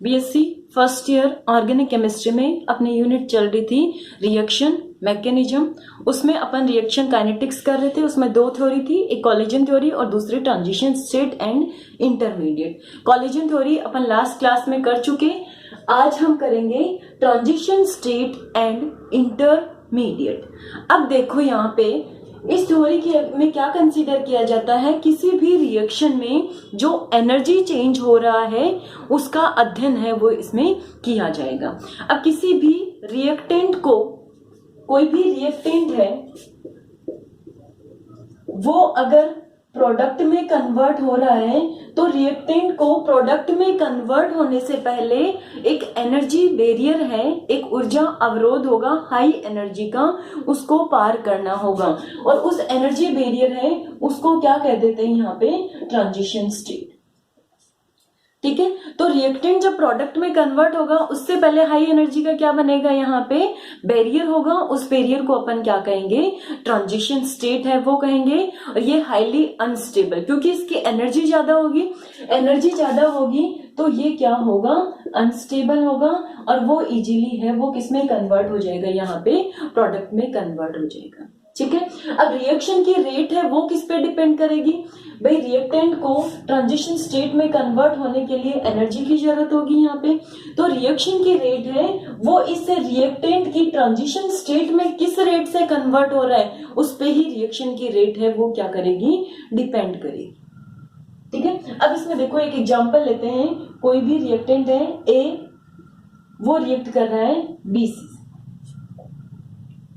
BSc first year organic chemistry में अपनी unit चल रही थी रिएक्शन मैकेनिज्म। उसमें अपन रिएक्शन काइनेटिक्स कर रहे थे। उसमें दो थ्योरी थी, एक कोलिजन थ्योरी और दूसरी transition state and intermediate. Collision theory upon last class में कर चुके। आज हम करेंगे ट्रांजिशन स्टेट एंड इंटरमीडिएट। अब देखो यहाँ पे इस थ्योरी में क्या कंसीडर किया जाता है, किसी भी रिएक्शन में जो एनर्जी चेंज हो रहा है उसका अध्ययन है वो इसमें किया जाएगा। अब किसी भी रिएक्टेंट को, कोई भी रिएक्टेंट है वो अगर प्रोडक्ट में कन्वर्ट हो रहा है तो रिएक्टेंट को प्रोडक्ट में कन्वर्ट होने से पहले एक एनर्जी बैरियर है, एक ऊर्जा अवरोध होगा हाई एनर्जी का, उसको पार करना होगा। और उस एनर्जी बैरियर है उसको क्या कह देते हैं यहाँ पे, ट्रांजिशन स्टेट। ठीक है, तो रिएक्टेंट जब प्रोडक्ट में कन्वर्ट होगा उससे पहले हाई एनर्जी का क्या बनेगा, यहाँ पे बैरियर होगा। उस बैरियर को अपन क्या कहेंगे, ट्रांजिशन स्टेट है वो कहेंगे। और ये हाईली अनस्टेबल, क्योंकि इसकी एनर्जी ज्यादा होगी। एनर्जी ज्यादा होगी तो ये क्या होगा, अनस्टेबल होगा और वो इजीली है वो किसमें कन्वर्ट हो जाएगा, यहाँ पे प्रोडक्ट में कन्वर्ट हो जाएगा। ठीक है, अब रिएक्शन की रेट है वो किस पे डिपेंड करेगी भाई, रिएक्टेंट को ट्रांजिशन स्टेट में कन्वर्ट होने के लिए एनर्जी की जरूरत होगी यहाँ पे। तो रिएक्शन की रेट है वो इस रिएक्टेंट की ट्रांजिशन स्टेट में किस रेट से कन्वर्ट हो रहा है उस पे ही रिएक्शन की रेट है वो क्या करेगी, डिपेंड करेगी। ठीक है, अब इसमें देखो एक एग्जांपल लेते हैं। कोई भी रिएक्टेंट है ए, वो रिएक्ट कर रहा है बी से।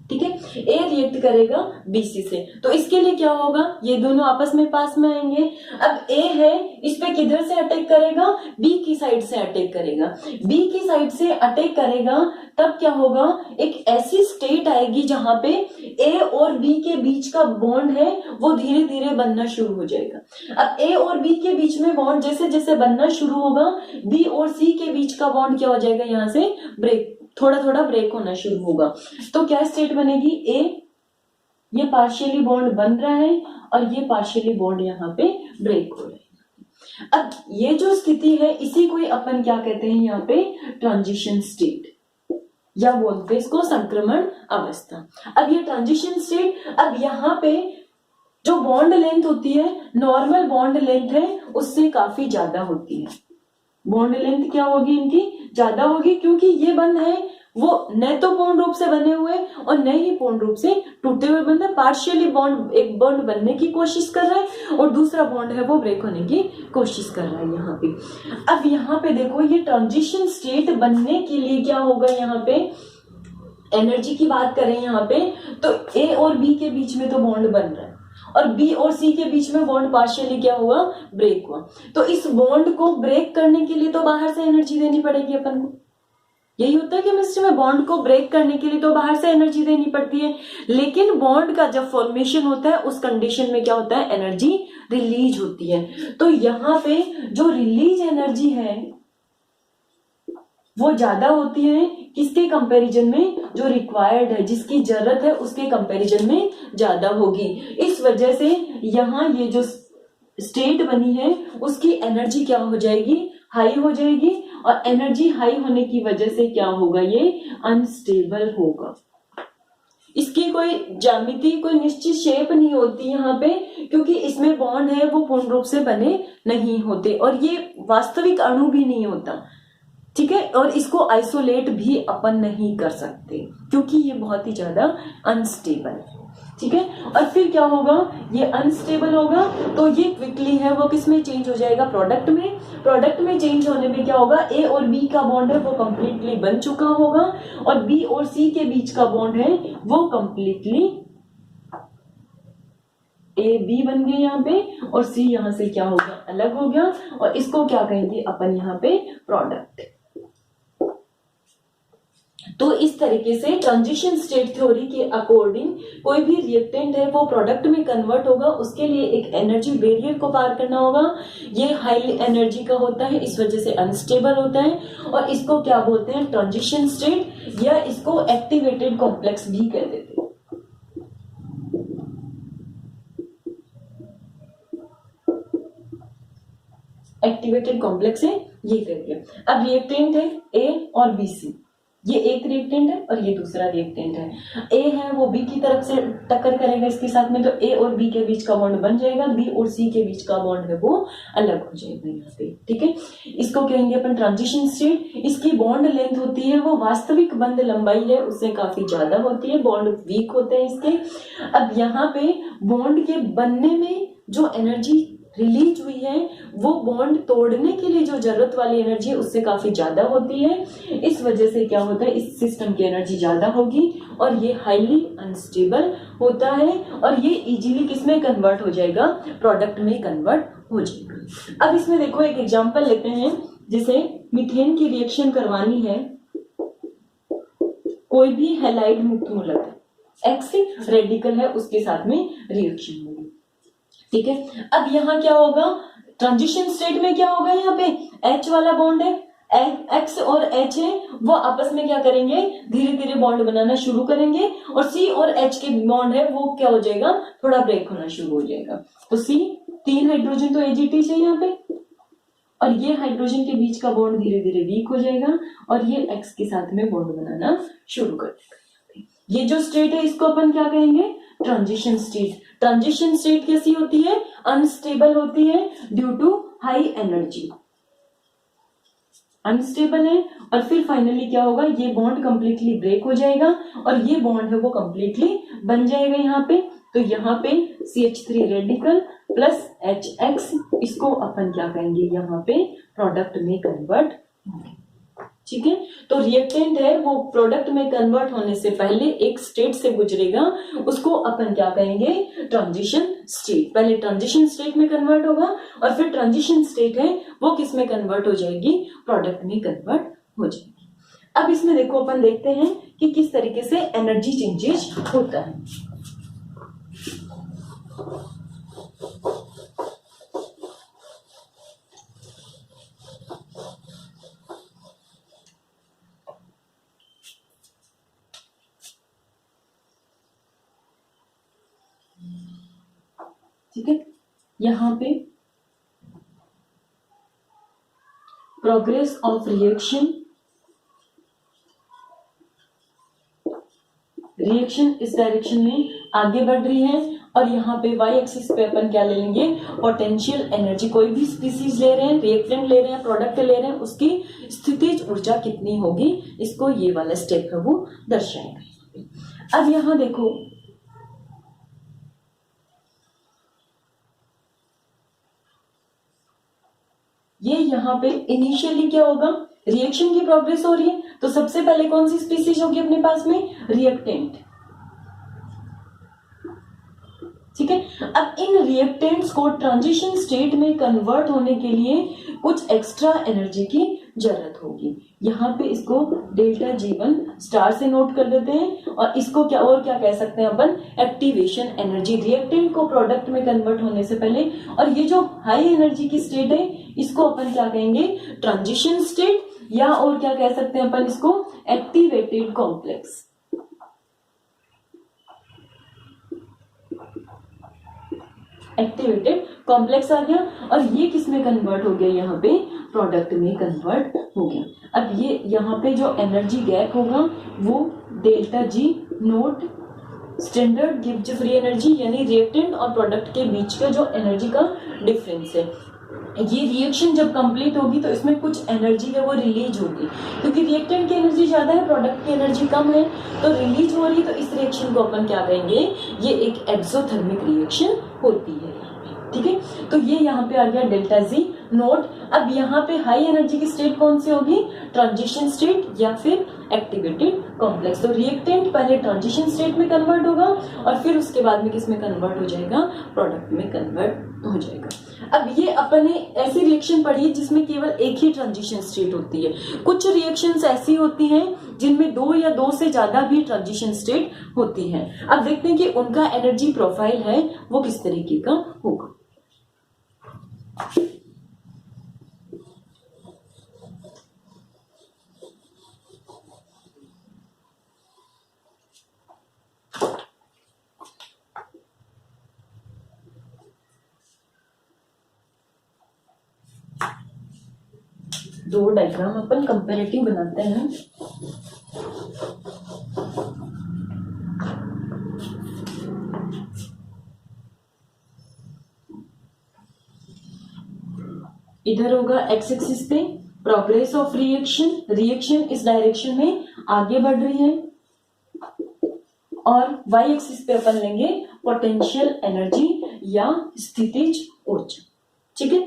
ठीक है, ए रिएक्ट करेगा बीसी से, तो इसके लिए क्या होगा, ये दोनों आपस में पास में आएंगे। अब ए है, इस पे किधर से अटैक करेगा, बी की साइड से अटैक करेगा। बी की साइड से अटैक करेगा तब क्या होगा, एक ऐसी स्टेट आएगी जहां पे ए और बी के बीच का बॉन्ड है वो धीरे धीरे बनना शुरू हो जाएगा। अब ए और बी के बीच में बॉन्ड जैसे जैसे बनना शुरू होगा, बी और सी के बीच का बॉन्ड क्या हो जाएगा, यहाँ से ब्रेक, थोड़ा थोड़ा ब्रेक होना शुरू होगा। तो क्या स्टेट बनेगी, ए ये पार्शियली बॉन्ड बन रहा है और ये पार्शियली बॉन्ड यहाँ पे ब्रेक हो रहा है। अब ये जो स्थिति है इसी को अपन क्या कहते हैं, यहाँ पे ट्रांजिशन स्टेट, या बोलते हैं इसको संक्रमण अवस्था। अब ये ट्रांजिशन स्टेट, अब यहाँ पे जो बॉन्ड लेंथ होती है, नॉर्मल बॉन्ड लेंथ है उससे काफी ज्यादा होती है। बॉन्ड लेंथ क्या होगी, इनकी ज्यादा होगी, क्योंकि ये बंध है वो न तो पूर्ण रूप से बने हुए और न ही पूर्ण रूप से टूटे हुए बंध है। पार्शियली बॉन्ड, एक बॉन्ड बनने की कोशिश कर रहा है और दूसरा बॉन्ड है वो ब्रेक होने की कोशिश कर रहा है यहाँ पे। अब यहाँ पे देखो ये ट्रांजिशन स्टेट बनने के लिए क्या होगा, यहाँ पे एनर्जी की बात करें यहाँ पे तो ए और बी के बीच में तो बॉन्ड बन रहा है और बी और सी के बीच में बॉन्ड पार्शियली क्या हुआ, ब्रेक हुआ। तो इस बॉन्ड को ब्रेक करने के लिए तो बाहर से एनर्जी देनी पड़ेगी अपन को। यही होता है केमिस्ट्री में, बॉन्ड को ब्रेक करने के लिए तो बाहर से एनर्जी देनी पड़ती है। लेकिन बॉन्ड का जब फॉर्मेशन होता है उस कंडीशन में क्या होता है, एनर्जी रिलीज होती है। तो यहाँ पे जो रिलीज एनर्जी है वो ज्यादा होती है किसके कंपैरिजन में, जो रिक्वायर्ड है, जिसकी जरूरत है उसके कंपैरिजन में ज्यादा होगी। इस वजह से यहाँ ये जो स्टेट बनी है उसकी एनर्जी क्या हो जाएगी, हाई हो जाएगी। और एनर्जी हाई होने की वजह से क्या होगा, ये अनस्टेबल होगा। इसकी कोई ज्यामिति, कोई निश्चित शेप नहीं होती यहाँ पे, क्योंकि इसमें बॉन्ड है वो पूर्ण रूप से बने नहीं होते और ये वास्तविक अणु भी नहीं होता। ठीक है, और इसको आइसोलेट भी अपन नहीं कर सकते क्योंकि ये बहुत ही ज्यादा अनस्टेबल है। ठीक है, और फिर क्या होगा, ये अनस्टेबल होगा तो ये क्विकली है वो किसमें चेंज हो जाएगा, प्रोडक्ट में। प्रोडक्ट में चेंज होने में क्या होगा, ए और बी का बॉन्ड है वो कंप्लीटली बन चुका होगा और बी और सी के बीच का बॉन्ड है वो कंप्लीटली ए बी बन गए यहाँ पे और सी यहाँ से क्या हो गया, अलग हो गया। और इसको क्या कहेंगे अपन यहाँ पे, प्रोडक्ट। तो इस तरीके से ट्रांजिशन स्टेट थ्योरी के अकॉर्डिंग कोई भी रिएक्टेंट है वो प्रोडक्ट में कन्वर्ट होगा, उसके लिए एक एनर्जी बैरियर को पार करना होगा। ये हाई एनर्जी का होता है, इस वजह से अनस्टेबल होता है और इसको क्या बोलते हैं, ट्रांजिशन स्टेट, या इसको एक्टिवेटेड कॉम्प्लेक्स भी कह देते हैं। एक्टिवेटेड कॉम्प्लेक्स है ये करके। अब रिएक्टेंट है ए और बी सी, ये एक रिएक्टेंट है और ये दूसरा रिएक्टेंट है। ए है वो बी की तरफ से टक्कर करेगा इसके साथ में, तो ए और बी के बीच का बॉन्ड बन जाएगा, बी और सी के बीच का बॉन्ड है वो अलग हो जाएगा यहाँ पे, ठीक है। इसको कहेंगे अपन ट्रांजिशन स्टेट। इसकी बॉन्ड लेंथ होती है वो वास्तविक बंध लंबाई है उससे काफी ज्यादा होती है, बॉन्ड वीक होते हैं इसके। अब यहाँ पे बॉन्ड के बनने में जो एनर्जी रिलीज हुई है वो बॉन्ड तोड़ने के लिए जो जरूरत वाली एनर्जी है उससे काफी ज्यादा होती है। इस वजह से क्या होता है, इस सिस्टम की एनर्जी ज्यादा होगी और ये हाईली अनस्टेबल होता है और ये इजीली किसमें कन्वर्ट हो जाएगा, प्रोडक्ट में कन्वर्ट हो जाएगा। अब इसमें देखो एक एग्जांपल लेते हैं, जैसे मीथेन की रिएक्शन करवानी है कोई भी हैलाइड मुक्त मूलक, एक्स रेडिकल है उसके साथ में रिएक्शन होगी, ठीक है। अब यहाँ क्या होगा, ट्रांजिशन स्टेट में क्या होगा, यहाँ पे H वाला बॉन्ड है, X और H है वो आपस में क्या करेंगे, धीरे धीरे बॉन्ड बनाना शुरू करेंगे और C और H के बॉन्ड है वो क्या हो जाएगा, थोड़ा ब्रेक होना शुरू हो जाएगा। तो C 3 हाइड्रोजन तो AGT से यहाँ पे, और ये हाइड्रोजन के बीच का बॉन्ड धीरे धीरे वीक हो जाएगा और ये X के साथ में बॉन्ड बनाना शुरू कर देगा। ये जो स्टेट है इसको अपन क्या कहेंगे, ट्रांजिशन स्टेट। ट्रांजिशन स्टेट कैसी होती है, अनस्टेबल होती है due to high energy, unstable है। और फिर फाइनली क्या होगा, ये बॉन्ड कंप्लीटली ब्रेक हो जाएगा और ये बॉन्ड है वो कंप्लीटली बन जाएगा यहाँ पे। तो यहाँ पे CH3 रेडिकल प्लस HX, इसको अपन क्या कहेंगे, यहाँ पे प्रोडक्ट में कन्वर्ट होंगे, ठीक है। तो रिएक्टेंट है वो प्रोडक्ट में कन्वर्ट होने से पहले एक स्टेट से गुजरेगा, उसको अपन क्या कहेंगे, ट्रांजिशन स्टेट। पहले ट्रांजिशन स्टेट में कन्वर्ट होगा और फिर ट्रांजिशन स्टेट है वो किस में कन्वर्ट हो जाएगी, प्रोडक्ट में कन्वर्ट हो जाएगी। अब इसमें देखो अपन देखते हैं कि किस तरीके से एनर्जी चेंजेस होता है। ठीक है, यहाँ पे प्रोग्रेस ऑफ रिएक्शन, रिएक्शन इस डायरेक्शन में आगे बढ़ रही है और यहाँ पे वाई एक्सिस पे अपन क्या ले लेंगे, पोटेंशियल एनर्जी। कोई भी स्पीसीज ले रहे हैं, रिएक्टेंट ले रहे हैं, प्रोडक्ट ले रहे हैं, उसकी स्थितिज ऊर्जा कितनी होगी, इसको ये वाला स्टेप है वो दर्शाएगा। अब यहाँ देखो ये यहाँ पे इनिशियली क्या होगा, रिएक्शन की प्रोग्रेस हो रही है तो सबसे पहले कौन सी स्पीसीज होगी अपने पास में, रिएक्टेंट, ठीक है। अब इन रिएक्टेंट्स को ट्रांजिशन स्टेट में कन्वर्ट होने के लिए कुछ एक्स्ट्रा एनर्जी की जरूरत होगी। यहाँ पे इसको डेल्टा G1 स्टार से नोट कर देते हैं और इसको क्या और क्या कह सकते हैं अपन, एक्टिवेशन एनर्जी, रिएक्टेंट को प्रोडक्ट में कन्वर्ट होने से पहले। और ये जो हाई एनर्जी की स्टेट है इसको अपन क्या कहेंगे, ट्रांजिशन स्टेट, या और क्या कह सकते हैं अपन इसको, एक्टिवेटेड कॉम्प्लेक्स। एक्टिवेटेड कॉम्प्लेक्स आ गया और ये किस में कन्वर्ट हो गया, यहाँ पे प्रोडक्ट में कन्वर्ट हो गया। अब ये यहाँ पे जो एनर्जी गैप होगा वो delta G note standard Gibbs free energy, यानी रिएक्टेंट और प्रोडक्ट के बीच का जो एनर्जी का डिफरेंस है। ये रिएक्शन जब कंप्लीट होगी तो इसमें कुछ एनर्जी है वो रिलीज होगी, क्योंकि रिएक्टेंट की एनर्जी ज्यादा है, प्रोडक्ट की एनर्जी कम है, तो रिलीज हो रही है। तो इस रिएक्शन को अपन क्या कहेंगे, ये एक एक्सोथर्मिक रिएक्शन होती है, ठीक है। तो ये यहाँ पे आ गया डेल्टा G नोट। अब यहाँ पे हाई एनर्जी की स्टेट कौन सी होगी, ट्रांजिशन स्टेट या फिर एक्टिवेटेड कॉम्प्लेक्स। तो रिएक्टेंट पहले ट्रांजिशन स्टेट में कन्वर्ट होगा और फिर उसके बाद में किस में कन्वर्ट हो जाएगा, प्रोडक्ट में कन्वर्ट हो जाएगा। अब ये अपने ऐसी रिएक्शन पढ़ी जिसमें केवल एक ही ट्रांजिशन स्टेट होती है। कुछ रिएक्शंस ऐसी होती हैं जिनमें 2 या 2 से ज्यादा भी ट्रांजिशन स्टेट होती हैं। अब देखते हैं कि उनका एनर्जी प्रोफाइल है वो किस तरीके का होगा। दो डायग्राम अपन कंपैरेटिव बनाते हैं। इधर होगा एक्स एक्सिस पे प्रोग्रेस ऑफ रिएक्शन, रिएक्शन इस डायरेक्शन में आगे बढ़ रही है, और वाई एक्सिस पे अपन लेंगे पोटेंशियल एनर्जी या स्थितिज ऊर्जा। ठीक है,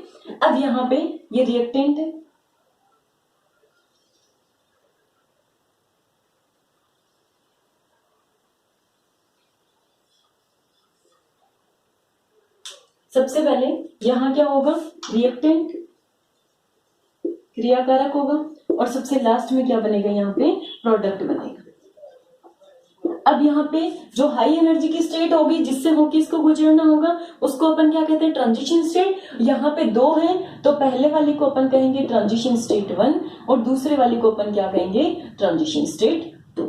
अब यहां पे ये रिएक्टेंट है, सबसे पहले यहां क्या होगा, रिएक्टेंट क्रियाकारक होगा, और सबसे लास्ट में क्या बनेगा, यहाँ पे प्रोडक्ट बनेगा। अब यहाँ पे जो हाई एनर्जी की स्टेट होगी जिससे होके इसको गुजरना होगा उसको अपन क्या कहते हैं, ट्रांजिशन स्टेट। यहाँ पे दो है तो पहले वाली को अपन कहेंगे ट्रांजिशन स्टेट 1 और दूसरे वाली को अपन क्या कहेंगे, ट्रांजिशन स्टेट 2।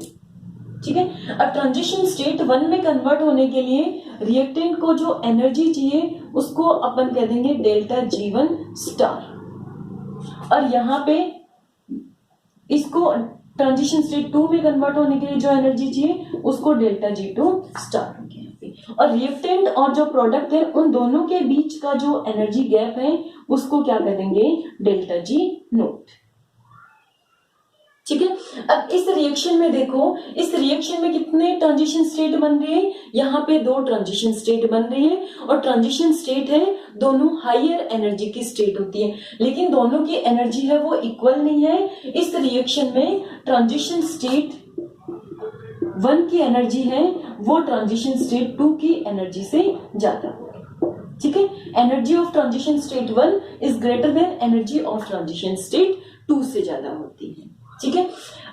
ठीक है, अब ट्रांजिशन स्टेट 1 में कन्वर्ट होने के लिए रिएक्टेंट को जो एनर्जी चाहिए उसको अपन कह देंगे डेल्टा G1 स्टार, और यहाँ पे इसको ट्रांजिशन स्टेट 2 में कन्वर्ट होने के लिए जो एनर्जी चाहिए उसको डेल्टा G2 स्टार हो गया। और रिएक्टेंट और जो प्रोडक्ट है उन दोनों के बीच का जो एनर्जी गैप है उसको क्या कर देंगे, डेल्टा G नोट। ठीक है, अब इस रिएक्शन में देखो, इस रिएक्शन में कितने ट्रांजिशन स्टेट बन रही है, यहाँ पे दो ट्रांजिशन स्टेट बन रही है, और ट्रांजिशन स्टेट है दोनों हायर एनर्जी की स्टेट होती है, लेकिन दोनों की एनर्जी है वो इक्वल नहीं है। इस रिएक्शन में ट्रांजिशन स्टेट 1 की एनर्जी है वो ट्रांजिशन स्टेट 2 की एनर्जी से ज्यादा होगी। ठीक है, energy of transition state 1 is greater than energy of transition state 2 से ज्यादा होती है। ठीक है,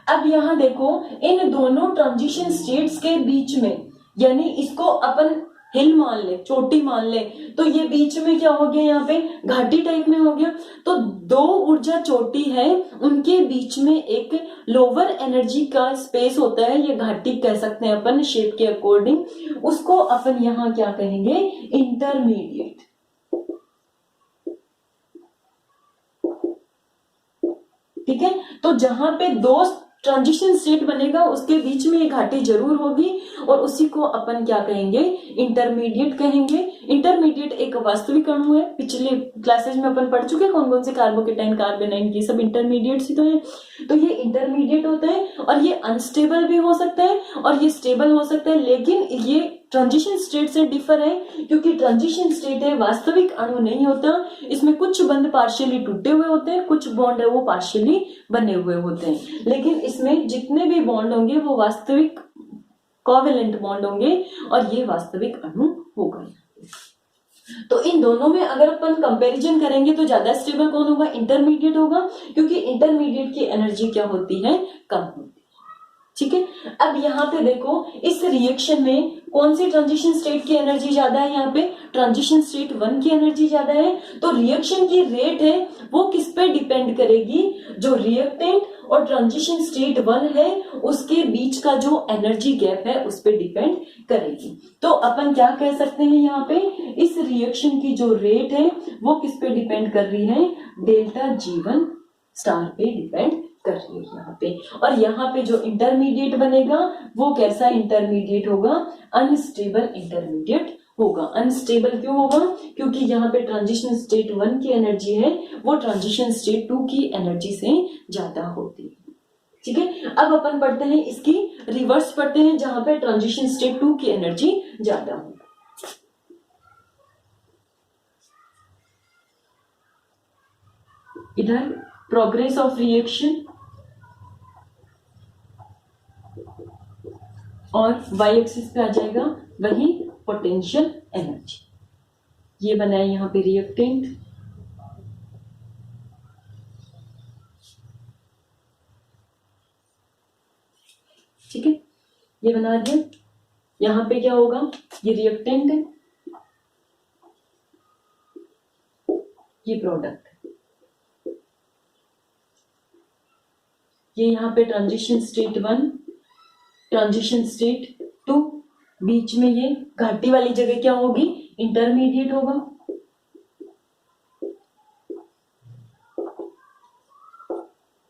अब यहां देखो इन दोनों ट्रांजिशन स्टेट्स के बीच में, यानी इसको अपन हिल मान ले, चोटी मान ले, तो ये बीच में क्या हो गया, यहाँ पे घाटी टाइप में हो गया। तो दो ऊर्जा चोटी है उनके बीच में एक लोअर एनर्जी का स्पेस होता है, ये घाटी कह सकते हैं अपन शेप के अकॉर्डिंग, उसको अपन यहाँ क्या कहेंगे, इंटरमीडिएट। ठीक है, तो जहां पे दो ट्रांजिशन स्टेट बनेगा उसके बीच में ये घाटी जरूर होगी, और उसी को अपन क्या कहेंगे, इंटरमीडिएट कहेंगे। इंटरमीडिएट एक वास्तविक अणु है, पिछले क्लासेज में अपन पढ़ चुके हैं कौन कौन से, कार्बोकेटाइन, कार्बेनाइन, ये सब इंटरमीडिएट्स ही तो है। तो ये इंटरमीडिएट होता है, और ये अनस्टेबल भी हो सकता है और ये स्टेबल हो सकता है, लेकिन ये ट्रांजिशन स्टेट से डिफर है, क्योंकि ट्रांजिशन स्टेट है वास्तविक अणु नहीं होता, इसमें कुछ बंध पार्शियली टूटे हुए होते हैं, कुछ बॉन्ड है वो पार्शियली बने हुए होते हैं, लेकिन इसमें जितने भी बॉन्ड होंगे वो वास्तविक कोवेलेंट बॉन्ड होंगे, और ये वास्तविक अणु होगा। तो इन दोनों में अगर अपन कंपैरिजन करेंगे तो ज्यादा स्टेबल कौन होगा, इंटरमीडिएट होगा, क्योंकि इंटरमीडिएट की एनर्जी क्या होती है, कम होती है। ठीक है, अब यहाँ पे देखो इस रिएक्शन में कौन सी ट्रांजिशन स्टेट की एनर्जी ज्यादा है, यहाँ पे ट्रांजिशन स्टेट 1 की एनर्जी ज्यादा है। तो रिएक्शन की रेट है वो किस पे डिपेंड करेगी, जो रिएक्टेंट और ट्रांजिशन स्टेट 1 है उसके बीच का जो एनर्जी गैप है उस पे डिपेंड करेगी। तो अपन क्या कह सकते हैं, यहाँ पे इस रिएक्शन की जो रेट है वो किस पे डिपेंड कर रही है, डेल्टा G1 स्टार पे डिपेंड कर रही है यहाँ पे। और यहाँ पे जो इंटरमीडिएट बनेगा वो कैसा इंटरमीडिएट होगा, अनस्टेबल इंटरमीडिएट होगा। अनस्टेबल क्यों होगा, क्योंकि यहाँ पे ट्रांजिशन स्टेट 1 की एनर्जी है वो ट्रांजिशन स्टेट 2 की एनर्जी से ज्यादा होती है। ठीक है, अब अपन पढ़ते हैं इसकी रिवर्स पढ़ते हैं, जहां पे ट्रांजिशन स्टेट 2 की एनर्जी ज्यादा हो। इधर प्रोग्रेस ऑफ रिएक्शन और वाई एक्सिस पे आ जाएगा वही पोटेंशियल एनर्जी। ये बनाए यहाँ पे रिएक्टेंट, ठीक है, ये बना दिया। यहाँ पे क्या होगा, ये रिएक्टेंट है, ये प्रोडक्ट है, ये यहाँ पे ट्रांजिशन स्टेट 1, ट्रांजिशन स्टेट 2, बीच में ये घाटी वाली जगह क्या होगी, इंटरमीडिएट होगा।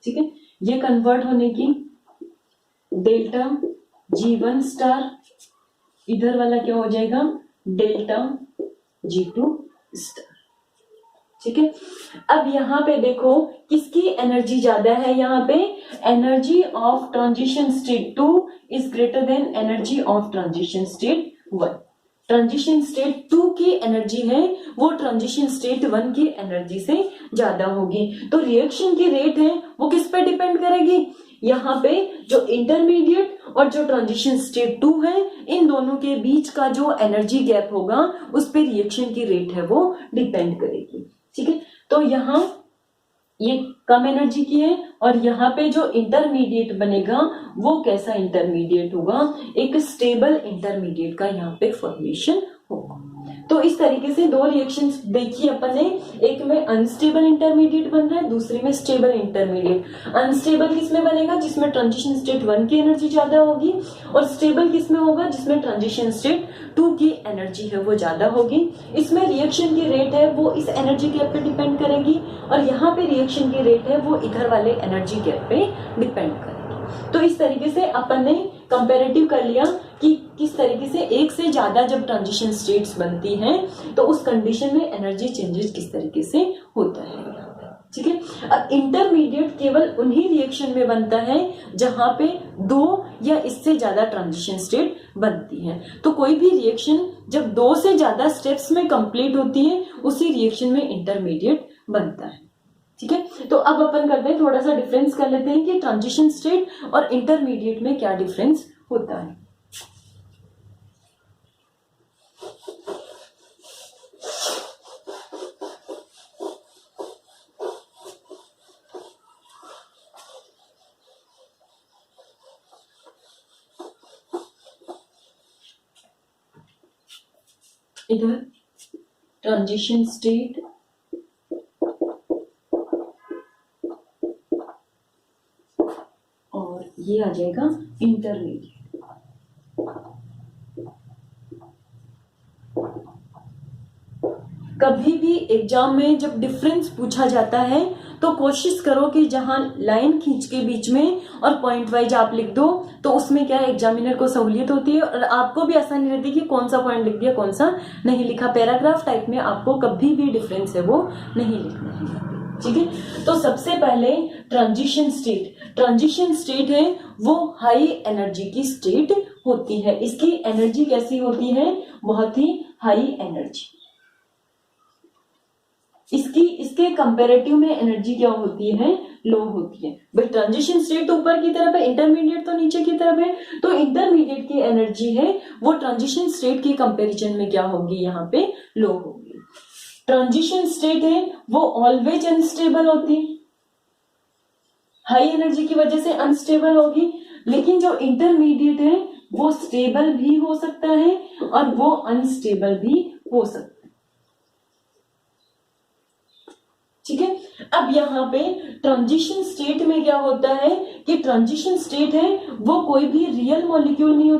ठीक है, ये कन्वर्ट होने की डेल्टा G1 स्टार, इधर वाला क्या हो जाएगा डेल्टा G2 स्टार। ठीक है, अब यहाँ पे देखो किसकी एनर्जी ज्यादा है, यहाँ पे energy of transition state 2 is greater than energy of transition state 1। Transition state 2 की एनर्जी है वो ट्रांजिशन स्टेट 1 की एनर्जी से ज्यादा होगी। तो रिएक्शन की रेट है वो किस पे डिपेंड करेगी, यहाँ पे जो इंटरमीडिएट और जो ट्रांजिशन स्टेट 2 है इन दोनों के बीच का जो एनर्जी गैप होगा उस पे रिएक्शन की रेट है वो डिपेंड करेगी। ठीक है, तो यहाँ ये कम एनर्जी की है और यहाँ पे जो इंटरमीडिएट बनेगा वो कैसा इंटरमीडिएट होगा, एक स्टेबल इंटरमीडिएट का यहाँ पे फॉर्मेशन होगा। तो इस तरीके से दो रिएक्शंस देखी अपन ने, एक में अनस्टेबल इंटरमीडिएट बन रहा है, दूसरे में स्टेबल इंटरमीडिएट। अनस्टेबल किस में बनेगा, जिसमें ट्रांजिशन स्टेट 1 की एनर्जी ज्यादा होगी, और स्टेबल किस में होगा, जिसमें ट्रांजिशन स्टेट 2 की एनर्जी है वो ज्यादा होगी। इसमें रिएक्शन की रेट है वो इस एनर्जी गैप पे डिपेंड करेगी, और यहाँ पे रिएक्शन की रेट है वो इधर वाले एनर्जी गैप पे डिपेंड करेगी। तो इस तरीके से अपन ने कंपैरेटिव कर लिया कि किस तरीके से एक से ज्यादा जब ट्रांजिशन स्टेट्स बनती हैं तो उस कंडीशन में एनर्जी चेंजेस किस तरीके से होता है। ठीक है, अब इंटरमीडिएट केवल उन्हीं रिएक्शन में बनता है जहां पे 2 या इससे ज्यादा ट्रांजिशन स्टेट बनती हैं। तो कोई भी रिएक्शन जब 2 से ज्यादा स्टेप्स में कंप्लीट होती है उसी रिएक्शन में इंटरमीडिएट बनता है। ठीक है, तो अब अपन करते हैं थोड़ा सा डिफरेंस कर लेते हैं कि ट्रांजिशन स्टेट और इंटरमीडिएट में क्या डिफरेंस होता है। इधर ट्रांजिशन स्टेट और ये आ जाएगा इंटरमीडिएट। कभी भी एग्जाम में जब डिफरेंस पूछा जाता है तो कोशिश करो कि जहां लाइन खींच के बीच में और पॉइंट वाइज आप लिख दो, तो उसमें क्या एग्जामिनर को सहूलियत होती है और आपको भी आसानी रहती है कि कौन सा पॉइंट लिख दिया कौन सा नहीं लिखा। पैराग्राफ टाइप में आपको कभी भी डिफरेंस है वो नहीं लिखना है। ठीक है, तो सबसे पहले ट्रांजिशन स्टेट है वो हाई एनर्जी की स्टेट होती है। इसकी एनर्जी कैसी होती है, बहुत ही हाई एनर्जी। इसके कंपैरेटिव में एनर्जी क्या होती है, लो होती है। भाई ट्रांजिशन स्टेट तो ऊपर की तरफ है, इंटरमीडिएट तो नीचे की तरफ है, तो इंटरमीडिएट की एनर्जी है वो ट्रांजिशन स्टेट के कंपैरिजन में क्या होगी, यहाँ पे लो होगी। ट्रांजिशन स्टेट है वो ऑलवेज अनस्टेबल होती है, हाई एनर्जी की वजह से अनस्टेबल होगी। लेकिन जो इंटरमीडिएट है वो स्टेबल भी हो सकता है और वो अनस्टेबल भी हो सकता है। ठीक है, अब यहाँ पे ट्रांजिशन स्टेट में क्या होता है कि ट्रांजिशन स्टेट है वो कोई भी रियल मॉलिक्यूल नहीं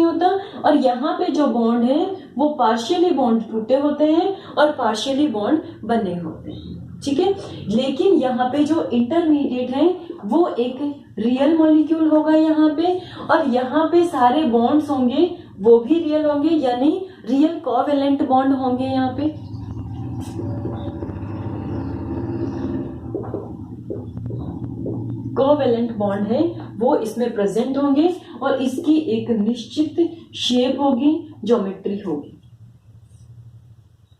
होता, और यहाँ पे जो बॉन्ड है वो पार्शियली बॉन्ड टूटे होते हैं और पार्शियली बॉन्ड बने होते हैं। ठीक है, लेकिन यहाँ पे जो इंटरमीडिएट है वो एक रियल मॉलिक्यूल होगा यहाँ पे, और यहाँ पे सारे बॉन्ड्स होंगे वो भी रियल होंगे, यानी रियल कोवेलेंट बॉन्ड होंगे। यहाँ पे कोवेलेंट बॉन्ड है वो इसमें प्रेजेंट होंगे और इसकी एक निश्चित शेप होगी, ज्योमेट्री होगी।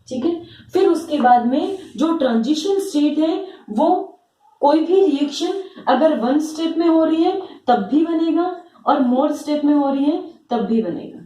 ठीक है, फिर उसके बाद में जो ट्रांजिशन स्टेट है वो कोई भी रिएक्शन अगर 1 स्टेप में हो रही है तब भी बनेगा और मोर स्टेप में हो रही है तब भी बनेगा।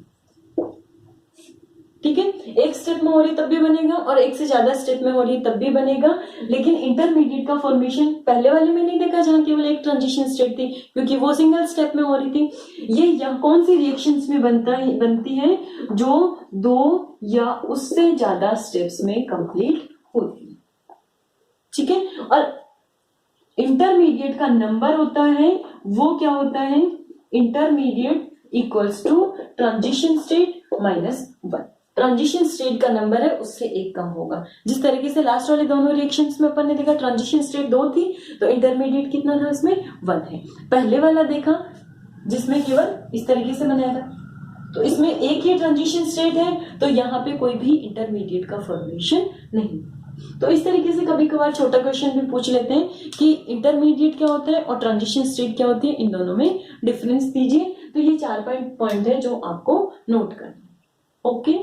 ठीक है, 1 स्टेप में हो रही तब भी बनेगा और 1 से ज्यादा स्टेप में हो रही तब भी बनेगा। लेकिन इंटरमीडिएट का फॉर्मेशन पहले वाले में नहीं देखा जहां केवल एक ट्रांजिशन स्टेट थी, क्योंकि वो सिंगल स्टेप में हो रही थी। ये यहाँ कौन सी रिएक्शंस में बनती है, जो 2 या उससे ज्यादा स्टेप्स में कंप्लीट होती है। ठीक है, और इंटरमीडिएट का नंबर होता है वो क्या होता है, intermediate equals to transition state -1। Transition state का नंबर है उससे एक कम होगा। जिस तरीके से लास्ट वाले दोनों रिएक्शंस में अपन ने देखा ट्रांजिशन स्टेट 2 थी तो इंटरमीडिएट कितना था उसमें 1 है। पहले वाला देखा जिसमें केवल इस तरीके से बनाया था तो इसमें एक ही ट्रांजिशन स्टेट है तो यहाँ पे कोई भी इंटरमीडिएट का फॉर्मेशन नहीं। तो इस तरीके से कभी कभार छोटा क्वेश्चन भी पूछ लेते हैं कि इंटरमीडिएट क्या होता है और ट्रांजिशन स्टेट क्या होती है, इन दोनों में डिफरेंस दीजिए। तो ये 4 पॉइंट है जो आपको नोट करना। ओके।